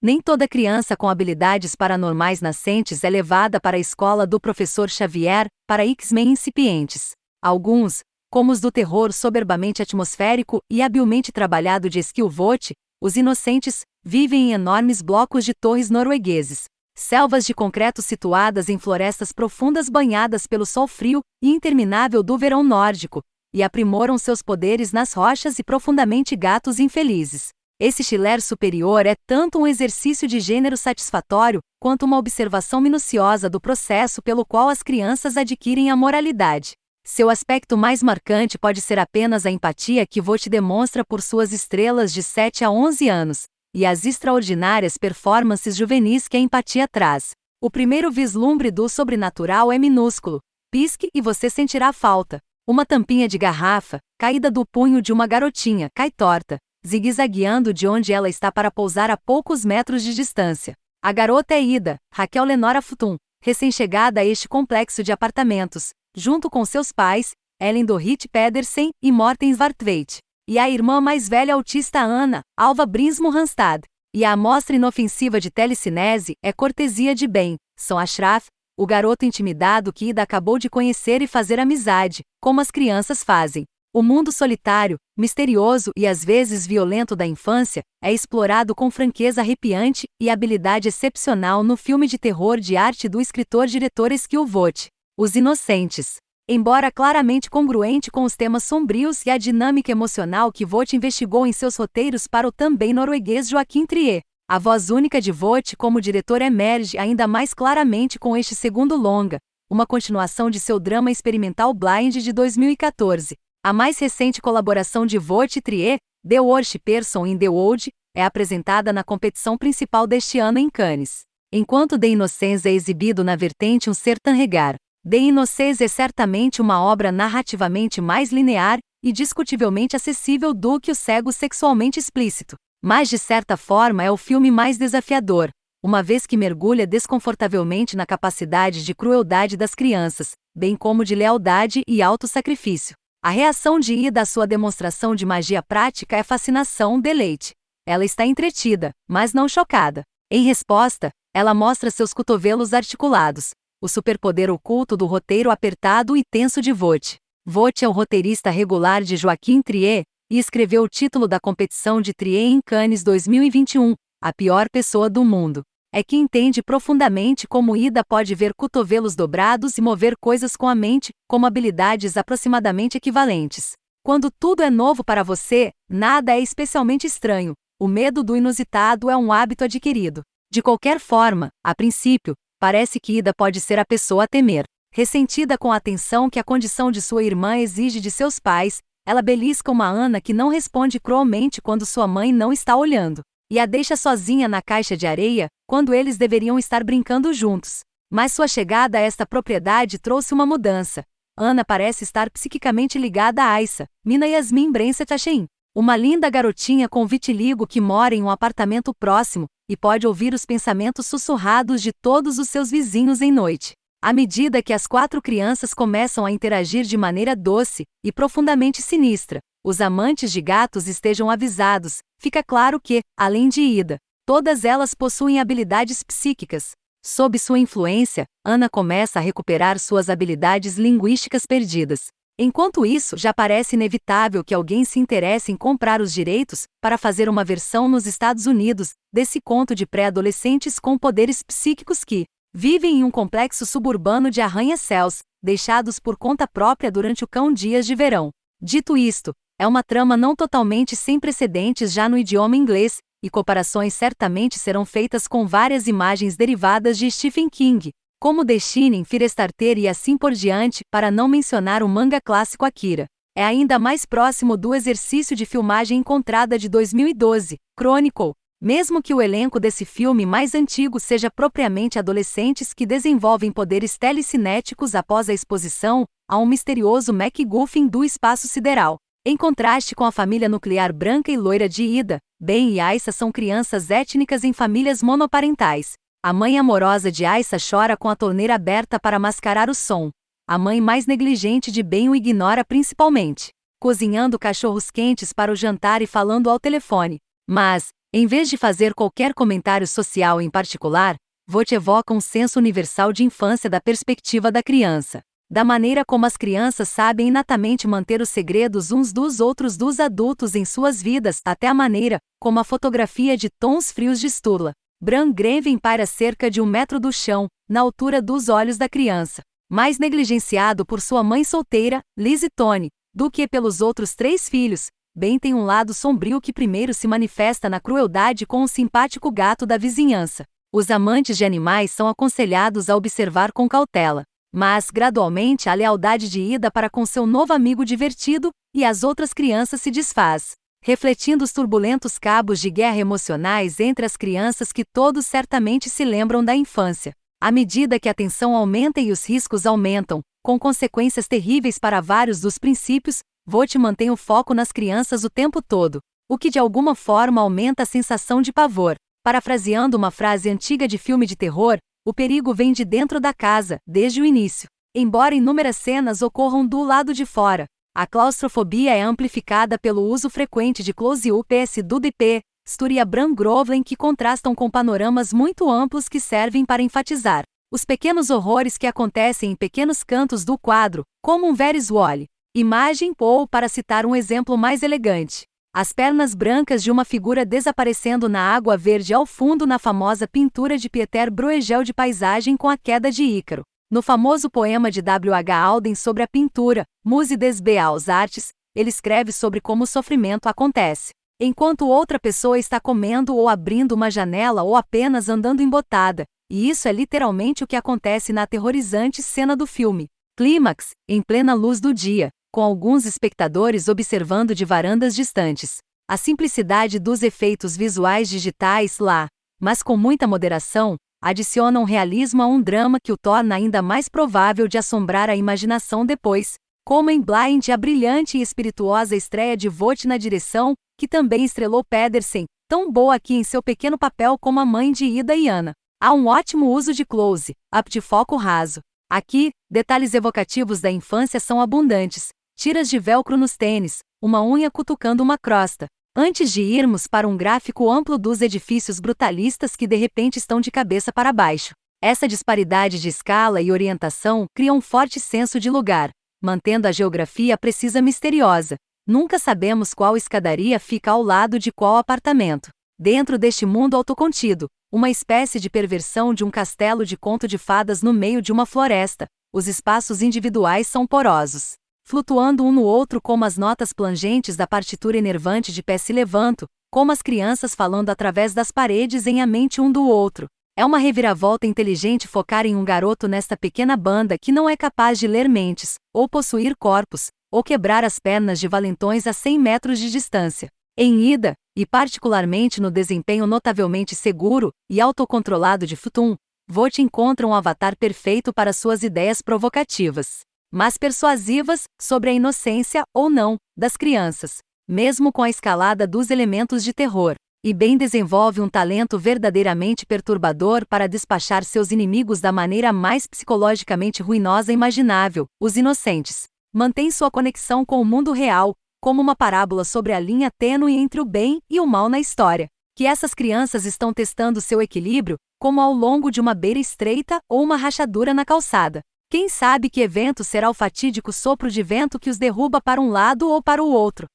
Nem toda criança com habilidades paranormais nascentes é levada para a escola do professor Xavier, para X-Men incipientes. Alguns, como os do terror soberbamente atmosférico e habilmente trabalhado de Eskil Vogt, os inocentes, vivem em enormes blocos de torres noruegueses, selvas de concreto situadas em florestas profundas banhadas pelo sol frio e interminável do verão nórdico, e aprimoram seus poderes nas rochas e profundamente gatos infelizes. Esse chiler superior é tanto um exercício de gênero satisfatório, quanto uma observação minuciosa do processo pelo qual as crianças adquirem a moralidade. Seu aspecto mais marcante pode ser apenas a empatia que Vogt demonstra por suas estrelas de 7 a 11 anos, e as extraordinárias performances juvenis que a empatia traz. O primeiro vislumbre do sobrenatural é minúsculo. Pisque e você sentirá falta. Uma tampinha de garrafa, caída do punho de uma garotinha, cai torta, zigue-zagueando de onde ela está para pousar a poucos metros de distância. A garota é Ida, Raquel Lenora Futum, recém-chegada a este complexo de apartamentos, junto com seus pais, Ellen Dorrit Pedersen e Morten Svartveit, e a irmã mais velha autista Ana, Alva Brinsmo Randstad. E a amostra inofensiva de telecinese é cortesia de Ben, Son Ashraf, o garoto intimidado que Ida acabou de conhecer e fazer amizade, como as crianças fazem. O mundo solitário, misterioso e às vezes violento da infância é explorado com franqueza arrepiante e habilidade excepcional no filme de terror de arte do escritor-diretor Eskil Vogt, Os Inocentes. Embora claramente congruente com os temas sombrios e a dinâmica emocional que Vogt investigou em seus roteiros para o também norueguês Joachim Trier, a voz única de Vogt como diretor emerge ainda mais claramente com este segundo longa, uma continuação de seu drama experimental Blind de 2014. A mais recente colaboração de Vogt e Trier, The Worst Person in the World, é apresentada na competição principal deste ano em Cannes. Enquanto The Innocence é exibido na vertente Um Certain Regard, The Innocence é certamente uma obra narrativamente mais linear e discutivelmente acessível do que O Cego Sexualmente Explícito. Mas de certa forma é o filme mais desafiador, uma vez que mergulha desconfortavelmente na capacidade de crueldade das crianças, bem como de lealdade e autossacrifício. A reação de Ida à sua demonstração de magia prática é fascinação, deleite. Ela está entretida, mas não chocada. Em resposta, ela mostra seus cotovelos articulados, o superpoder oculto do roteiro apertado e tenso de Vogt. Vogt é o roteirista regular de Joachim Trier, e escreveu o título da competição de Trier em Cannes 2021, A Pior Pessoa do Mundo. É que entende profundamente como Ida pode ver cotovelos dobrados e mover coisas com a mente, como habilidades aproximadamente equivalentes. Quando tudo é novo para você, nada é especialmente estranho. O medo do inusitado é um hábito adquirido. De qualquer forma, a princípio, parece que Ida pode ser a pessoa a temer. Ressentida com a atenção que a condição de sua irmã exige de seus pais, ela belisca uma Ana que não responde cruelmente quando sua mãe não está olhando, e a deixa sozinha na caixa de areia, quando eles deveriam estar brincando juntos. Mas sua chegada a esta propriedade trouxe uma mudança. Ana parece estar psiquicamente ligada a Aissa, Mina Yasmin Brenset-Achein, uma linda garotinha com vitiligo que mora em um apartamento próximo, e pode ouvir os pensamentos sussurrados de todos os seus vizinhos em noite. À medida que as 4 crianças começam a interagir de maneira doce e profundamente sinistra, os amantes de gatos estejam avisados, fica claro que, além de Ida, todas elas possuem habilidades psíquicas. Sob sua influência, Ana começa a recuperar suas habilidades linguísticas perdidas. Enquanto isso, já parece inevitável que alguém se interesse em comprar os direitos para fazer uma versão nos Estados Unidos desse conto de pré-adolescentes com poderes psíquicos que vivem em um complexo suburbano de arranha-céus, deixados por conta própria durante o cão dias de verão. Dito isto, é uma trama não totalmente sem precedentes já no idioma inglês, e comparações certamente serão feitas com várias imagens derivadas de Stephen King, como The Shining, Firestarter e assim por diante, para não mencionar o manga clássico Akira. É ainda mais próximo do exercício de filmagem encontrada de 2012, Chronicle, mesmo que o elenco desse filme mais antigo seja propriamente adolescentes que desenvolvem poderes telecinéticos após a exposição a um misterioso MacGuffin do espaço sideral. Em contraste com a família nuclear branca e loira de Ida, Ben e Aissa são crianças étnicas em famílias monoparentais. A mãe amorosa de Aissa chora com a torneira aberta para mascarar o som. A mãe mais negligente de Ben o ignora principalmente, cozinhando cachorros quentes para o jantar e falando ao telefone. Mas, Em vez de fazer qualquer comentário social em particular, Vogt evoca um senso universal de infância da perspectiva da criança. Da maneira como as crianças sabem inatamente manter os segredos uns dos outros dos adultos em suas vidas, até a maneira como a fotografia de tons frios de Sturla Brandgren paira cerca de 1 metro do chão, na altura dos olhos da criança, mais negligenciado por sua mãe solteira, Liz e Tony, do que pelos outros 3 filhos. Ben tem um lado sombrio que primeiro se manifesta na crueldade com o simpático gato da vizinhança. Os amantes de animais são aconselhados a observar com cautela, mas, gradualmente, a lealdade de Ida para com seu novo amigo divertido e as outras crianças se desfaz, refletindo os turbulentos cabos de guerra emocionais entre as crianças que todos certamente se lembram da infância. À medida que a tensão aumenta e os riscos aumentam, com consequências terríveis para vários dos princípios, Vogt mantém o foco nas crianças o tempo todo, o que de alguma forma aumenta a sensação de pavor. Parafraseando uma frase antiga de filme de terror, o perigo vem de dentro da casa, desde o início. Embora inúmeras cenas ocorram do lado de fora, a claustrofobia é amplificada pelo uso frequente de close-ups do DP, Sturla Brandgren, que contrastam com panoramas muito amplos que servem para enfatizar os pequenos horrores que acontecem em pequenos cantos do quadro, como um Where's Wally? Imagem ou, para citar um exemplo mais elegante, as pernas brancas de uma figura desaparecendo na água verde ao fundo na famosa pintura de Pieter Bruegel de paisagem com a queda de Ícaro. No famoso poema de W. H. Auden sobre a pintura, Muse des Beaux Arts, ele escreve sobre como o sofrimento acontece enquanto outra pessoa está comendo ou abrindo uma janela ou apenas andando embotada, e isso é literalmente o que acontece na aterrorizante cena do filme. Clímax, em plena luz do dia, com alguns espectadores observando de varandas distantes. A simplicidade dos efeitos visuais digitais lá, mas com muita moderação, adiciona um realismo a um drama que o torna ainda mais provável de assombrar a imaginação depois, como em Blind, a brilhante e espirituosa estreia de Vogt na direção, que também estrelou Pedersen, tão boa aqui em seu pequeno papel como a mãe de Ida e Anna. Há um ótimo uso de close-up de foco raso. Aqui, detalhes evocativos da infância são abundantes. Tiras de velcro nos tênis, uma unha cutucando uma crosta. Antes de irmos para um gráfico amplo dos edifícios brutalistas que de repente estão de cabeça para baixo. Essa disparidade de escala e orientação cria um forte senso de lugar, mantendo a geografia precisa misteriosa. Nunca sabemos qual escadaria fica ao lado de qual apartamento. Dentro deste mundo autocontido, uma espécie de perversão de um castelo de conto de fadas no meio de uma floresta, os espaços individuais são porosos, flutuando um no outro como as notas plangentes da partitura enervante de Pé se levanto, como as crianças falando através das paredes em a mente um do outro. É uma reviravolta inteligente focar em um garoto nesta pequena banda que não é capaz de ler mentes, ou possuir corpos, ou quebrar as pernas de valentões a 100 metros de distância. Em Ida, e particularmente no desempenho notavelmente seguro e autocontrolado de Futum, Vogt encontra um avatar perfeito para suas ideias provocativas, mas persuasivas, sobre a inocência, ou não, das crianças, mesmo com a escalada dos elementos de terror, e bem desenvolve um talento verdadeiramente perturbador para despachar seus inimigos da maneira mais psicologicamente ruinosa imaginável, os inocentes. Mantém sua conexão com o mundo real, como uma parábola sobre a linha tênue entre o bem e o mal na história, que essas crianças estão testando seu equilíbrio, como ao longo de uma beira estreita ou uma rachadura na calçada. Quem sabe que evento será o fatídico sopro de vento que os derruba para um lado ou para o outro?